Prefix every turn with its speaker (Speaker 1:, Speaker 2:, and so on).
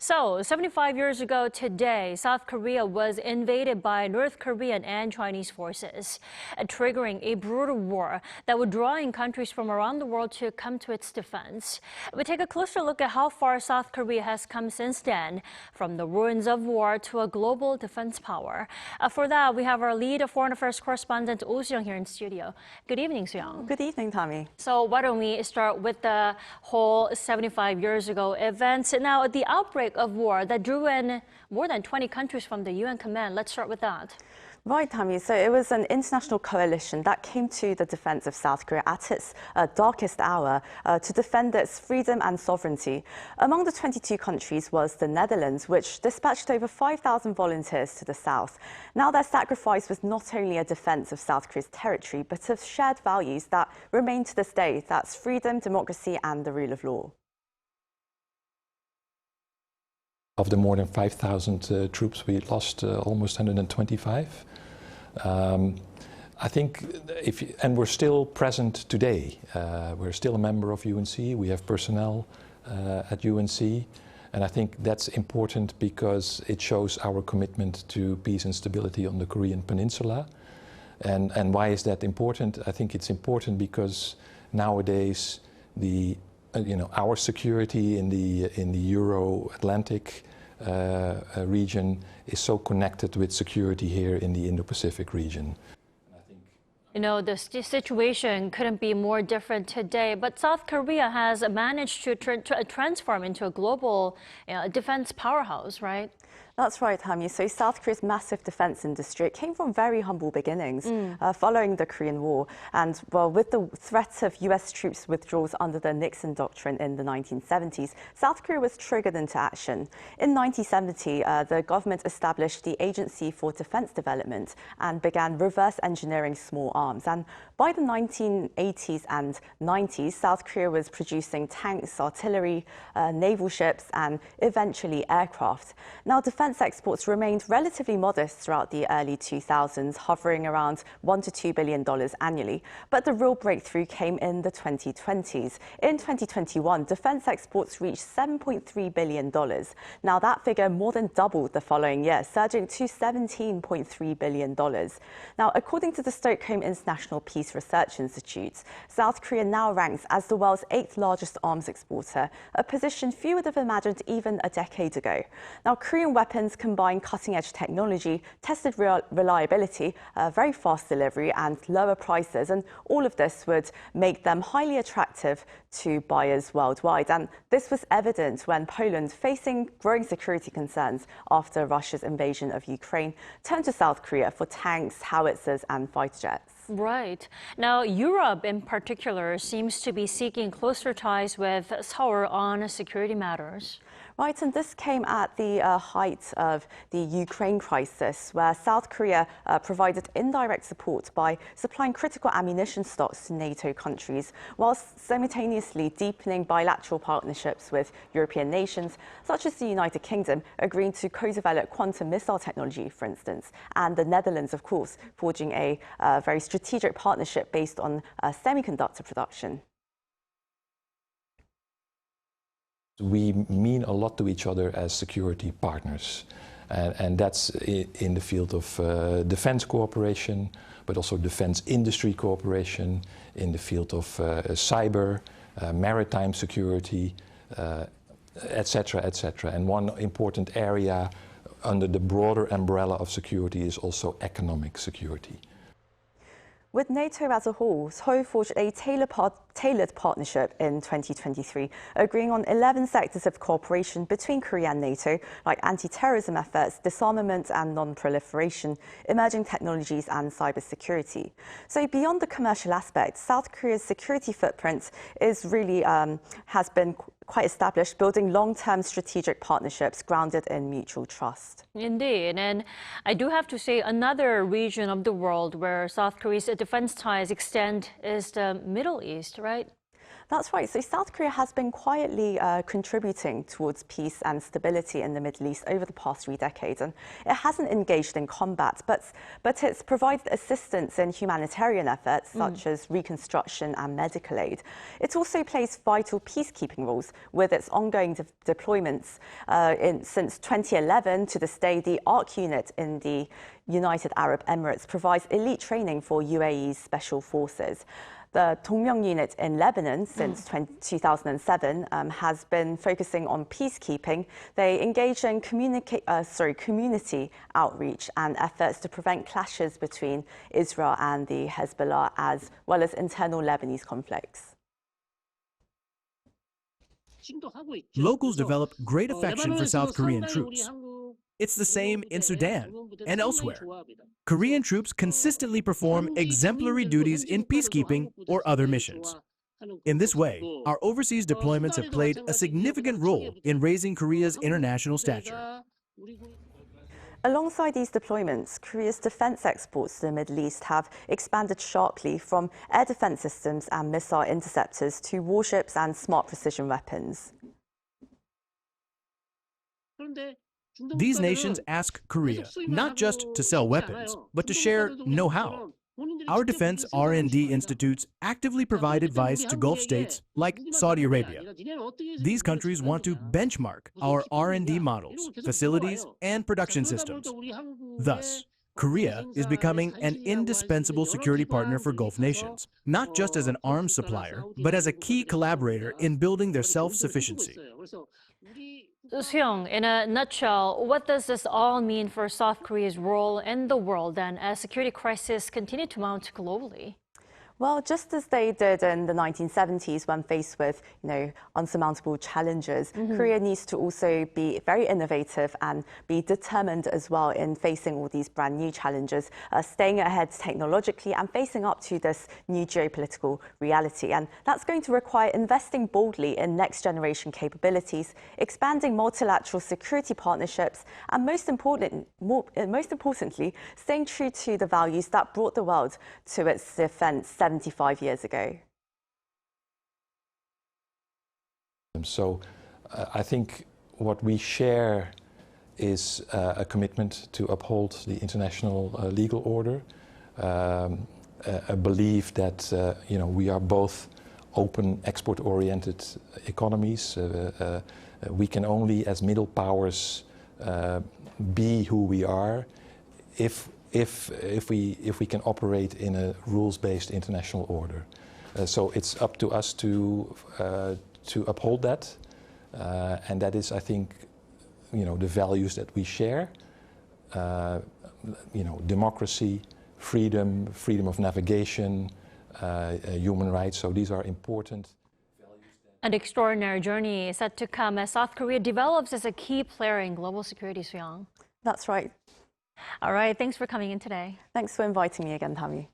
Speaker 1: So, 75 years ago today, South Korea was invaded by North Korean and Chinese forces, triggering a brutal war that would draw in countries from around the world to come to its defense. We take a closer look at how far South Korea has come since then, from the ruins of war to a global defense power. For that, we have our lead foreign affairs correspondent, Oh Soo-young, here in studio. Good evening, Soo-young.
Speaker 2: Good evening, Tommy.
Speaker 1: So why don't we start with the whole 75 years ago events. Now, the outbreak of war that drew in more than 20 countries from the UN command. Let's start with that.
Speaker 2: Right, Tammy. So it was an international coalition that came to the defense of South Korea at its darkest hour to defend its freedom and sovereignty. Among the 22 countries was the Netherlands, which dispatched over 5,000 volunteers to the south. Now, their sacrifice was not only a defense of South Korea's territory, but of shared values that remain to this day. That's freedom, democracy, and the rule of law.
Speaker 3: Of the more than 5,000 troops, we lost almost 125. I think, and we're still present today. We're still a member of UNC. We have personnel at UNC. And I think that's important because it shows our commitment to peace and stability on the Korean Peninsula. And why is that important? I think it's important because nowadays our security in the Euro-Atlantic region is so connected with security here in the Indo-Pacific region.
Speaker 1: You know, the situation couldn't be more different today, but South Korea has managed to transform into a global defense powerhouse, right?
Speaker 2: That's right, Hammy. So South Korea's massive defense industry, it came from very humble beginnings following the Korean War. And well, with the threat of US troops withdrawals under the Nixon Doctrine in the 1970s, South Korea was triggered into action. In 1970, the government established the Agency for Defense Development and began reverse engineering small arms. And by the 1980s and 90s, South Korea was producing tanks, artillery, naval ships, and eventually aircraft. Now, defense exports remained relatively modest throughout the early 2000s, hovering around $1 to $2 billion annually. But the real breakthrough came in the 2020s. In 2021, defense exports reached $7.3 billion. Now, that figure more than doubled the following year, surging to $17.3 billion. Now, according to the Stockholm International Peace Research Institute, South Korea now ranks as the world's 8th largest arms exporter, a position few would have imagined even a decade ago. Now, Korean weapons combine cutting-edge technology, tested reliability, very fast delivery, and lower prices. And all of this would make them highly attractive to buyers worldwide. And this was evident when Poland, facing growing security concerns after Russia's invasion of Ukraine, turned to South Korea for tanks, howitzers, and fighter jets.
Speaker 1: Right. Now, Europe in particular seems to be seeking closer ties with Seoul on security matters.
Speaker 2: Right, and this came at the height of the Ukraine crisis, where South Korea provided indirect support by supplying critical ammunition stocks to NATO countries, whilst simultaneously deepening bilateral partnerships with European nations, such as the United Kingdom, agreeing to co-develop quantum missile technology, for instance, and the Netherlands, of course, forging a very strategic partnership based on semiconductor production.
Speaker 3: We mean a lot to each other as security partners, and that's in the field of defense cooperation, but also defense industry cooperation, in the field of cyber, maritime security, etc., etc. And one important area under the broader umbrella of security is also economic security.
Speaker 2: With NATO as a whole, Seoul forged a tailored partnership in 2023, agreeing on 11 sectors of cooperation between Korea and NATO, like anti-terrorism efforts, disarmament and non-proliferation, emerging technologies and cybersecurity. So beyond the commercial aspect, South Korea's security footprint is really has been quite established, building long-term strategic partnerships grounded in mutual trust.
Speaker 1: Indeed, and I do have to say another region of the world where South Korea's defense ties extend is the Middle East, right?
Speaker 2: That's right. So South Korea has been quietly contributing towards peace and stability in the Middle East over the past 3 decades. And it hasn't engaged in combat, but it's provided assistance in humanitarian efforts such as reconstruction and medical aid. It also plays vital peacekeeping roles with its ongoing deployments since 2011 to this day. The ARC unit in the United Arab Emirates provides elite training for UAE's special forces. The Dongmyeong unit in Lebanon since 2007 has been focusing on peacekeeping. They engage in community outreach and efforts to prevent clashes between Israel and the Hezbollah, as well as internal Lebanese conflicts.
Speaker 4: Locals develop great affection for South Korean troops. It's the same in Sudan and elsewhere. Korean troops consistently perform exemplary duties in peacekeeping or other missions. In this way, our overseas deployments have played a significant role in raising Korea's international stature.
Speaker 2: Alongside these deployments, Korea's defense exports to the Middle East have expanded sharply from air defense systems and missile interceptors to warships and smart precision weapons.
Speaker 4: These nations ask Korea not just to sell weapons, but to share know-how. Our defense R&D institutes actively provide advice to Gulf states like Saudi Arabia. These countries want to benchmark our R&D models, facilities, and production systems. Thus, Korea is becoming an indispensable security partner for Gulf nations, not just as an arms supplier, but as a key collaborator in building their self-sufficiency.
Speaker 1: Seong, in a nutshell, what does this all mean for South Korea's role in the world and as security crises continue to mount globally?
Speaker 2: Well, just as they did in the 1970s when faced with, unsurmountable challenges, Korea needs to also be very innovative and be determined as well in facing all these brand new challenges, staying ahead technologically and facing up to this new geopolitical reality. And that's going to require investing boldly in next generation capabilities, expanding multilateral security partnerships, and most importantly, staying true to the values that brought the world to its defense 75 years ago.
Speaker 3: So I think what we share is a commitment to uphold the international legal order, a belief that we are both open, export-oriented economies. We can only, as middle powers, be who we are if we can operate in a rules-based international order. So it's up to us to uphold that, and that is, I think, the values that we share. Democracy, freedom of navigation, human rights. So these are important values.
Speaker 1: An extraordinary journey is set to come as South Korea develops as a key player in global security, Seong.
Speaker 2: That's right.
Speaker 1: All right, thanks for coming in today.
Speaker 2: Thanks for inviting me again, Tammy.